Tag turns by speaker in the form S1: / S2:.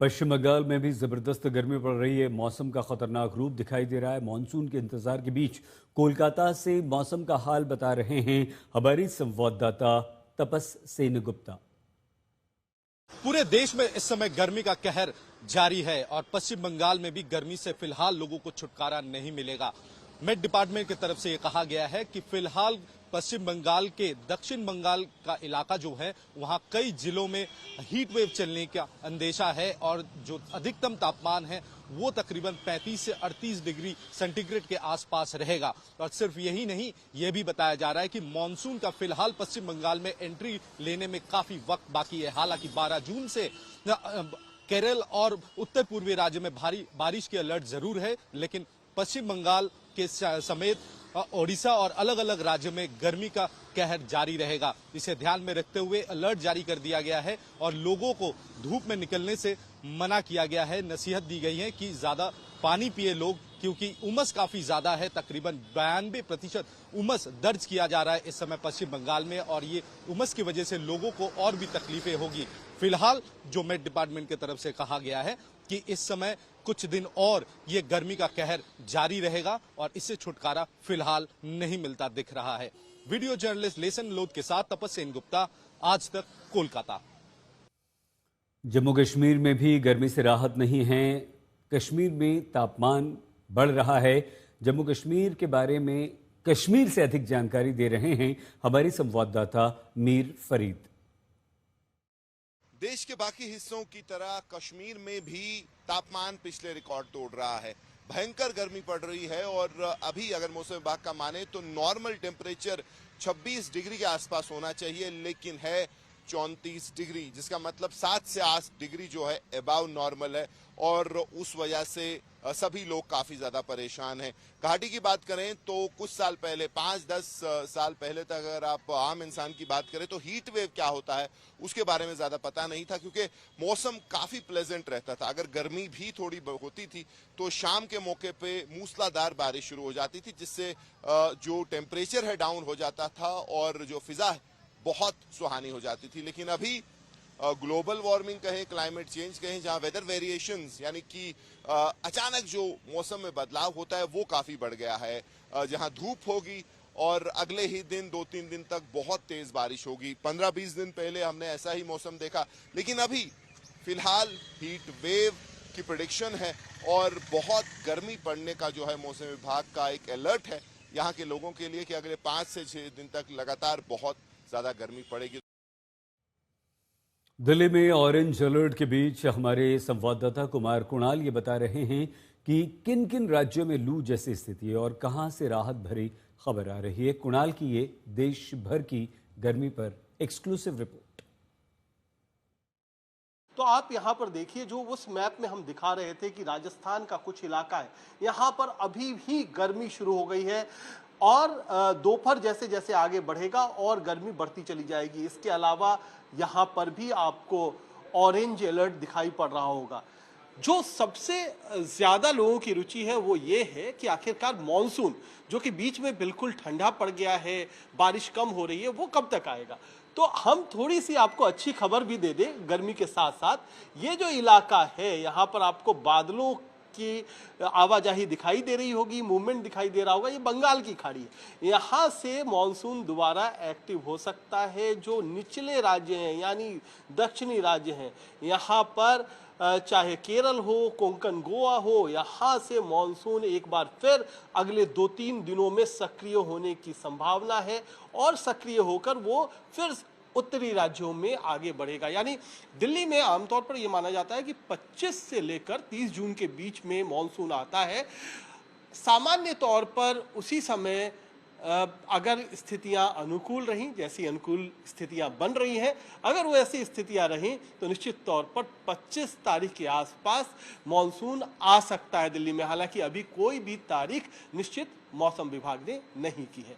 S1: पश्चिम बंगाल में भी जबरदस्त गर्मी पड़ रही है। मौसम का खतरनाक रूप दिखाई दे रहा है। मानसून के इंतजार के बीच कोलकाता से मौसम का हाल बता रहे हैं हमारी संवाददाता तपस सेनगुप्ता।
S2: पूरे देश में इस समय गर्मी का कहर जारी है और पश्चिम बंगाल में भी गर्मी से फिलहाल लोगों को छुटकारा नहीं मिलेगा। मेट डिपार्टमेंट की तरफ से ये कहा गया है कि फिलहाल पश्चिम बंगाल के दक्षिण बंगाल का इलाका जो है वहां कई जिलों में हीट वेव चलने का अंदेशा है और जो अधिकतम तापमान है वो तकरीबन 35 से 38 डिग्री सेंटीग्रेड के आसपास रहेगा। और सिर्फ यही नहीं, ये भी बताया जा रहा है कि मानसून का फिलहाल पश्चिम बंगाल में एंट्री लेने में काफी वक्त बाकी है। हालांकि 12 जून से केरल और उत्तर पूर्वी राज्य में भारी बारिश की अलर्ट जरूर है, लेकिन पश्चिम बंगाल के समेत ओडिशा और अलग अलग राज्यों में गर्मी का कहर जारी रहेगा। इसे ध्यान में रखते हुए अलर्ट जारी कर दिया गया है और लोगों को धूप में निकलने से मना किया गया है। नसीहत दी गई है कि ज्यादा पानी पिए लोग, क्योंकि उमस काफी ज्यादा है। तकरीबन 92% उमस दर्ज किया जा रहा है इस समय पश्चिम बंगाल में और ये उमस की वजह से लोगों को और भी तकलीफें होगी। फिलहाल जो मेट डिपार्टमेंट की तरफ से कहा गया है कि इस समय कुछ दिन और ये गर्मी का कहर जारी रहेगा और इससे छुटकारा फिलहाल नहीं मिलता दिख रहा है। वीडियो जर्नलिस्ट लेसन लोध के साथ तपस सेनगुप्ता, आज तक, कोलकाता।
S1: जम्मू कश्मीर में भी गर्मी से राहत नहीं है। कश्मीर में तापमान बढ़ रहा है। जम्मू कश्मीर के बारे में कश्मीर से अधिक जानकारी दे रहे हैं हमारी संवाददाता मीर फरीद।
S3: देश के बाकी हिस्सों की तरह कश्मीर में भी तापमान पिछले रिकॉर्ड तोड़ रहा है। भयंकर गर्मी पड़ रही है और अभी अगर मौसम विभाग का माने तो नॉर्मल टेम्परेचर 26 डिग्री के आसपास होना चाहिए, लेकिन है 34 डिग्री, जिसका मतलब 7 से 8 डिग्री जो है अबाव नॉर्मल है और उस वजह से सभी लोग काफी ज्यादा परेशान हैं। घाटी की बात करें तो कुछ साल पहले, 5-10 साल पहले तक अगर आप आम इंसान की बात करें तो हीट वेव क्या होता है उसके बारे में ज्यादा पता नहीं था, क्योंकि मौसम काफी प्लेजेंट रहता था। अगर गर्मी भी थोड़ी होती थी तो शाम के मौके पे मूसलाधार बारिश शुरू हो जाती थी, जिससे जो टेम्परेचर है डाउन हो जाता था और जो फिजा है बहुत सुहानी हो जाती थी। लेकिन अभी ग्लोबल वार्मिंग कहें, क्लाइमेट चेंज कहें, जहां वेदर वेरिएशंस यानी कि अचानक जो मौसम में बदलाव होता है वो काफी बढ़ गया है। जहां धूप होगी और अगले ही दिन 2-3 दिन तक बहुत तेज बारिश होगी। 15-20 दिन पहले हमने ऐसा ही मौसम देखा, लेकिन अभी फिलहाल हीट वेव की प्रेडिक्शन है और बहुत गर्मी पड़ने का जो है मौसम विभाग का एक अलर्ट है यहाँ के लोगों के लिए कि अगले 5 से 6 दिन तक लगातार बहुत ज्यादा गर्मी पड़ेगी।
S1: दिल्ली में ऑरेंज अलर्ट के बीच हमारे संवाददाता कुमार कुणाल ये बता रहे हैं कि किन किन राज्यों में लू जैसी स्थिति है और कहां से राहत भरी खबर आ रही है। कुणाल की ये देश भर की गर्मी पर एक्सक्लूसिव रिपोर्ट।
S4: तो आप यहाँ पर देखिए, जो उस मैप में हम दिखा रहे थे कि राजस्थान का कुछ इलाका है, यहाँ पर अभी भी गर्मी शुरू हो गई है और दोपहर जैसे जैसे आगे बढ़ेगा और गर्मी बढ़ती चली जाएगी। इसके अलावा यहाँ पर भी आपको ऑरेंज अलर्ट दिखाई पड़ रहा होगा। जो सबसे ज्यादा लोगों की रुचि है वो ये है कि आखिरकार मॉनसून, जो कि बीच में बिल्कुल ठंडा पड़ गया है, बारिश कम हो रही है, वो कब तक आएगा। तो हम थोड़ी सी आपको अच्छी खबर भी दे दें गर्मी के साथ साथ। ये जो इलाका है, यहाँ पर आपको बादलों की आवाजाही दिखाई दे रही होगी, मूवमेंट दिखाई दे रहा होगा। ये बंगाल की खाड़ी है, यहाँ से मॉनसून दोबारा एक्टिव हो सकता है। जो निचले राज्य हैं यानी दक्षिणी राज्य हैं, यहाँ पर चाहे केरल हो, कोंकण गोवा हो, यहाँ से मॉनसून एक बार फिर अगले 2-3 दिनों में सक्रिय होने की संभावना है और सक्रिय होकर वो फिर उत्तरी राज्यों में आगे बढ़ेगा। यानी दिल्ली में आमतौर पर यह माना जाता है कि 25 से लेकर 30 जून के बीच में मॉनसून आता है। सामान्य तौर पर उसी समय अगर स्थितियां अनुकूल रहीं, जैसी अनुकूल स्थितियां बन रही हैं, अगर वो ऐसी स्थितियां रहीं तो निश्चित तौर पर 25 तारीख के आसपास मॉनसून आ सकता है दिल्ली में। हालांकि अभी कोई भी तारीख निश्चित मौसम विभाग ने नहीं की है।